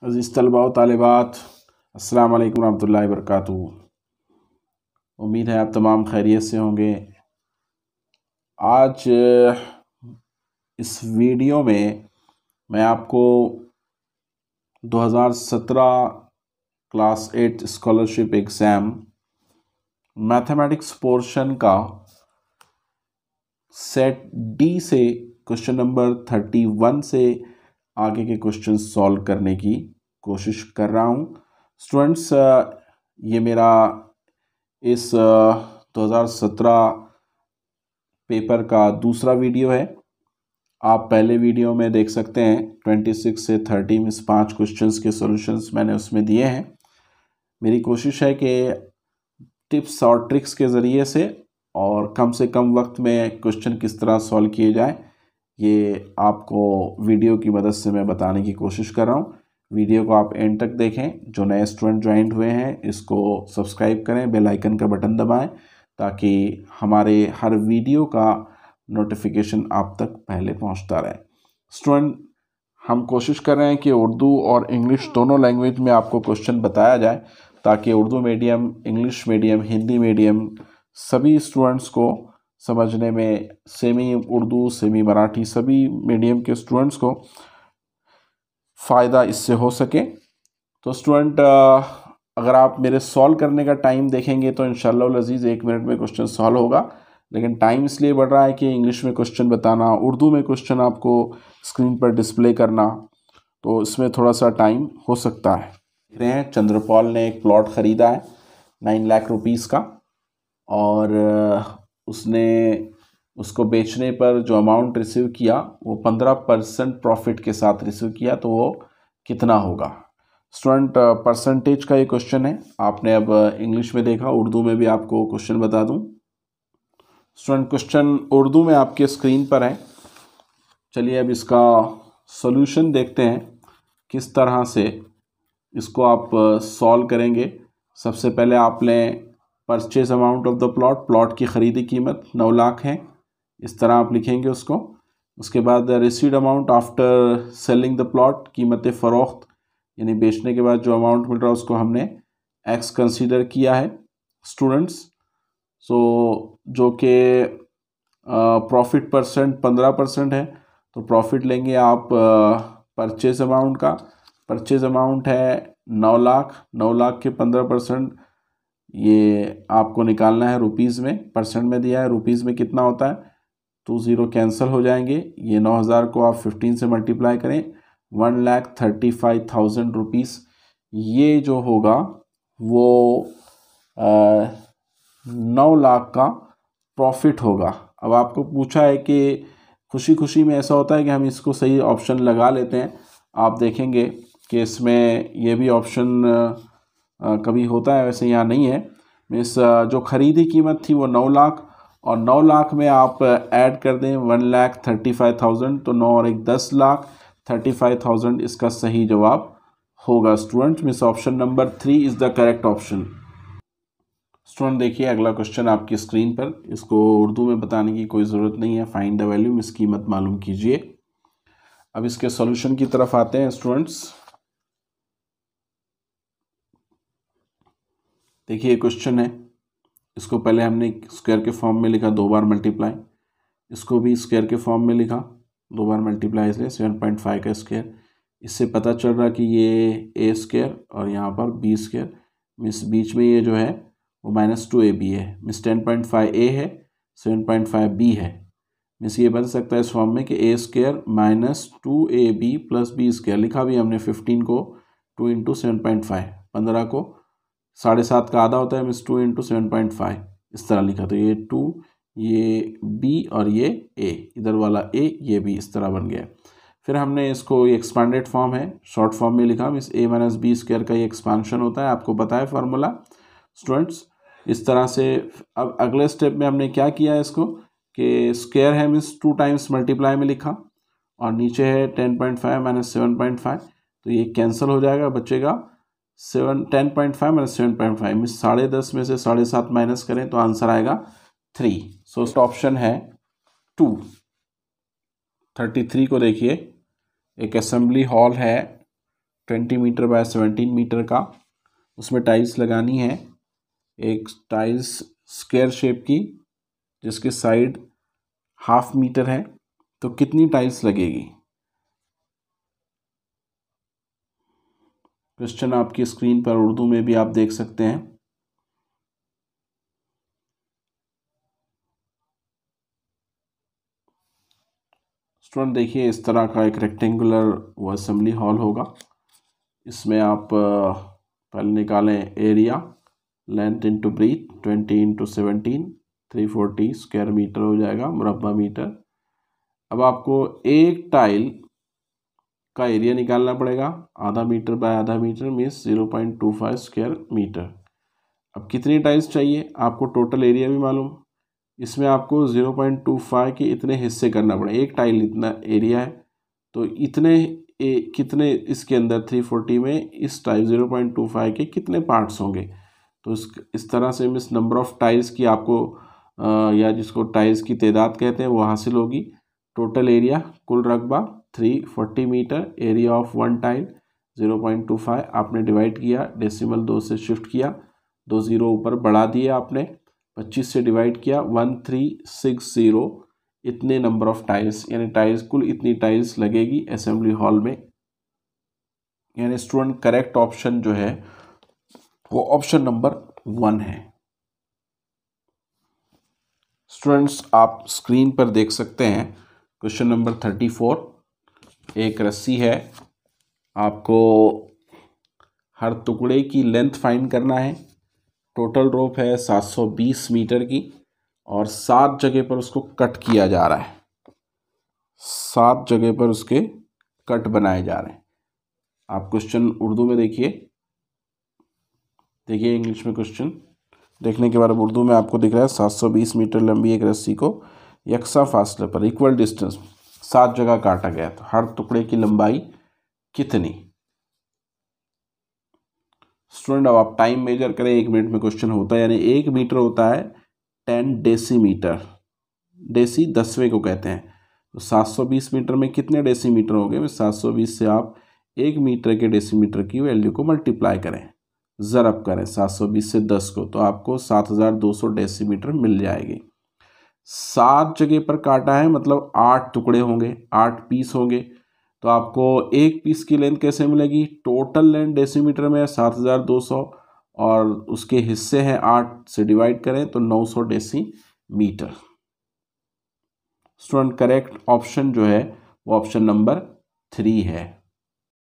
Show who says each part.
Speaker 1: अज़ीज़ तलबा व तालिबात, अस्सलाम वालेकुम रहमतुल्लाहि व बरकातुहू। उम्मीद है आप तमाम खैरियत से होंगे। आज इस वीडियो में मैं आपको 2017 class 8 scholarship exam mathematics portion का सेट डी से क्वेश्चन नंबर 31 से आगे के क्वेश्चन सॉल्व करने की कोशिश कर रहा हूँ। स्टूडेंट्स, ये मेरा इस 2017 पेपर का दूसरा वीडियो है। आप पहले वीडियो में देख सकते हैं 26 से 30 में 5 क्वेश्चंस के सॉल्यूशंस मैंने उसमें दिए हैं। मेरी कोशिश है कि टिप्स और ट्रिक्स के ज़रिए से और कम से कम वक्त में क्वेश्चन किस तरह सॉल्व किए जाए, ये आपको वीडियो की मदद से मैं बताने की कोशिश कर रहा हूँ। वीडियो को आप एंड तक देखें। जो नए स्टूडेंट ज्वाइन हुए हैं इसको सब्सक्राइब करें, बेल आइकन का बटन दबाएं ताकि हमारे हर वीडियो का नोटिफिकेशन आप तक पहले पहुंचता रहे। स्टूडेंट, हम कोशिश कर रहे हैं कि उर्दू और इंग्लिश दोनों लैंग्वेज में आपको क्वेश्चन बताया जाए ताकि Urdu medium, English medium, Hindi medium सभी स्टूडेंट्स को समझने में, सेमी उर्दू, सेमी मराठी सभी मीडियम के स्टूडेंट्स को फ़ायदा इससे हो सके। तो स्टूडेंट, अगर आप मेरे सॉल्व करने का टाइम देखेंगे तो इंशाअल्लाह अज़ीज़ 1 मिनट में क्वेश्चन सॉल्व होगा, लेकिन टाइम इसलिए बढ़ रहा है कि इंग्लिश में क्वेश्चन बताना, उर्दू में क्वेश्चन आपको स्क्रीन पर डिस्प्ले करना, तो इसमें थोड़ा सा टाइम हो सकता है। देख रहे हैं चंद्रपाल ने एक प्लॉट ख़रीदा है 9 लाख रुपीज़ का, और उसने उसको बेचने पर जो अमाउंट रिसीव किया वो 15% प्रॉफिट के साथ रिसीव किया, तो वो कितना होगा। स्टूडेंट, परसेंटेज का ये क्वेश्चन है। आपने अब इंग्लिश में देखा, उर्दू में भी आपको क्वेश्चन बता दूं। स्टूडेंट, क्वेश्चन उर्दू में आपके स्क्रीन पर है। चलिए अब इसका सॉल्यूशन देखते हैं किस तरह से इसको आप सॉल्व करेंगे। सबसे पहले आप लें purchase amount of the plot, plot की ख़रीदी कीमत 9 लाख है, इस तरह आप लिखेंगे उसको। उसके बाद received amount after selling the plot, कीमत फ़रोख्त यानी बेचने के बाद जो अमाउंट मिल रहा है उसको हमने एक्स कंसीडर किया है स्टूडेंट्स। सो जो कि प्रॉफिट परसेंट 15% है, तो प्रॉफिट लेंगे आप परचेज अमाउंट का। परचेज अमाउंट है 9 लाख, 9 लाख के 15% ये आपको निकालना है रुपीज़ में, परसेंट में दिया है, रुपीज़ में कितना होता है, 2 ज़ीरो कैंसिल हो जाएंगे। ये 9,000 को आप 15 से मल्टीप्लाई करें, 1,35,000 रुपीज़ ये जो होगा वो 9 लाख का प्रॉफिट होगा। अब आपको पूछा है कि खुशी खुशी में ऐसा होता है कि हम इसको सही ऑप्शन लगा लेते हैं। आप देखेंगे कि इसमें ये भी ऑप्शन कभी होता है, वैसे यहाँ नहीं है। मीन्स जो ख़रीदी कीमत थी वो 9 लाख, और 9 लाख में आप ऐड कर दें 1,35,000, तो 9 और 1 10 लाख, 35,000 इसका सही जवाब होगा student. Means option number 3 is the correct option. Student देखिए अगला क्वेश्चन आपकी स्क्रीन पर, इसको उर्दू में बताने की कोई ज़रूरत नहीं है। फाइंड द वैल्यू, इसकी कीमत मालूम कीजिए। अब इसके सॉल्यूशन की तरफ आते हैं स्टूडेंट्स। देखिए क्वेश्चन है, इसको पहले हमने स्क्वायर के फॉर्म में लिखा, 2 बार मल्टीप्लाई, इसको भी स्क्वायर के फॉर्म में लिखा, 2 बार मल्टीप्लाई, इसलिए 7.5 का स्क्वायर। इससे पता चल रहा कि ये ए स्क्वायर और यहाँ पर बी स्क्वायर, मीन्स बीच में ये जो है वो -2ab है, मीन्स 10.5 ए है, 7.5 बी है। मीन्स ये बन सकता है इस फॉर्म में कि a square -2ab plus b square. लिखा भी हमने 15 को 2 इंटू 7.5, 15 को 7.5 का आधा होता है, मीन्स 2 इंटू 7.5 इस तरह लिखा। तो ये 2, ये बी और ये ए, इधर वाला ए, ये बी, इस तरह बन गया। फिर हमने इसको, ये एक्सपांडेड फॉर्म है, शॉर्ट फॉर्म में लिखा, मीन्स ए माइनस बी स्क्वायर का ये एक्सपांशन होता है, आपको पता है फार्मूला स्टूडेंट्स। इस तरह से अब अगले स्टेप में हमने क्या किया है इसको कि स्क्वायर है मीन्स 2 टाइम्स मल्टीप्लाई में लिखा, और नीचे है 10.5 माइनस 7.5, तो ये कैंसिल हो जाएगा, बचेगा 10.5 माइनस 7.5, मीन्स 10.5 में से 7.5 माइनस करें तो आंसर आएगा 3। सो इसका ऑप्शन है 2। 33 को देखिए, एक असेंबली हॉल है 20 मीटर बाय 17 मीटर का, उसमें टाइल्स लगानी है। एक टाइल्स स्क्वायर शेप की जिसकी साइड 1/2 मीटर है, तो कितनी टाइल्स लगेगी? क्वेश्चन आपकी स्क्रीन पर उर्दू में भी आप देख सकते हैं। स्टूडेंट देखिए, इस तरह का एक रेक्टेंगुलर वो असेंबली हॉल होगा। इसमें आप पहले निकालें area, length into breadth, 20 into 17, 340 square metre हो जाएगा, मुरब्बा मीटर। अब आपको एक टाइल का एरिया निकालना पड़ेगा, आधा मीटर बाय आधा मीटर मीन्स 0.25 स्क्वायर मीटर। अब कितनी टाइल्स चाहिए? आपको टोटल एरिया भी मालूम, इसमें आपको 0.25 के इतने हिस्से करना पड़ेगा। एक टाइल इतना एरिया है, तो इतने कितने इसके अंदर 340 में इस टाइल 0.25 के कितने पार्ट्स होंगे? तो इस तरह से मिस नंबर ऑफ टाइल्स की आपको या जिसको टाइल्स की तादाद कहते हैं वो हासिल होगी। टोटल एरिया कुल रकबा 340 metre, area of one tile 0.25 आपने डिवाइड किया, डेसिमल 2 से शिफ्ट किया, 2 ज़ीरो ऊपर बढ़ा दिए आपने, 25 से डिवाइड किया, 1360 इतने नंबर ऑफ टाइल्स, यानी टाइल्स कुल इतनी टाइल्स लगेगी असेंबली हॉल में। यानी स्टूडेंट करेक्ट ऑप्शन जो है वो ऑप्शन नंबर 1 है। स्टूडेंट्स आप स्क्रीन पर देख सकते हैं क्वेश्चन नंबर 34। एक रस्सी है, आपको हर टुकड़े की लेंथ फाइंड करना है। टोटल रोप है 720 मीटर की और 7 जगह पर उसको कट किया जा रहा है, 7 जगह पर उसके कट बनाए जा रहे हैं। आप क्वेश्चन उर्दू में देखिए इंग्लिश में क्वेश्चन देखने के बाद उर्दू में आपको दिख रहा है 720 मीटर लंबी एक रस्सी को यकसा फासले पर इक्वल डिस्टेंस 7 जगह काटा गया, तो हर टुकड़े की लंबाई कितनी? स्टूडेंट अब आप टाइम मेजर करें, 1 मिनट में क्वेश्चन होता है, यानी 1 मीटर होता है 10 डेसीमीटर, डेसी 10वें को कहते हैं। तो 720 मीटर में कितने डेसीमीटर हो गए? 720 से आप 1 मीटर के डेसीमीटर की वैल्यू को मल्टीप्लाई करें, ज़रब करें 720 से 10 को, तो आपको 7200 डेसीमीटर मिल जाएगी। 7 जगह पर काटा है मतलब 8 टुकड़े होंगे, 8 पीस होंगे, तो आपको एक पीस की लेंथ कैसे मिलेगी? टोटल लेंथ डेसीमीटर में 7200 और उसके हिस्से हैं 8 से डिवाइड करें तो 900 डेसीमीटर। स्टूडेंट करेक्ट ऑप्शन जो है वो ऑप्शन नंबर 3 है।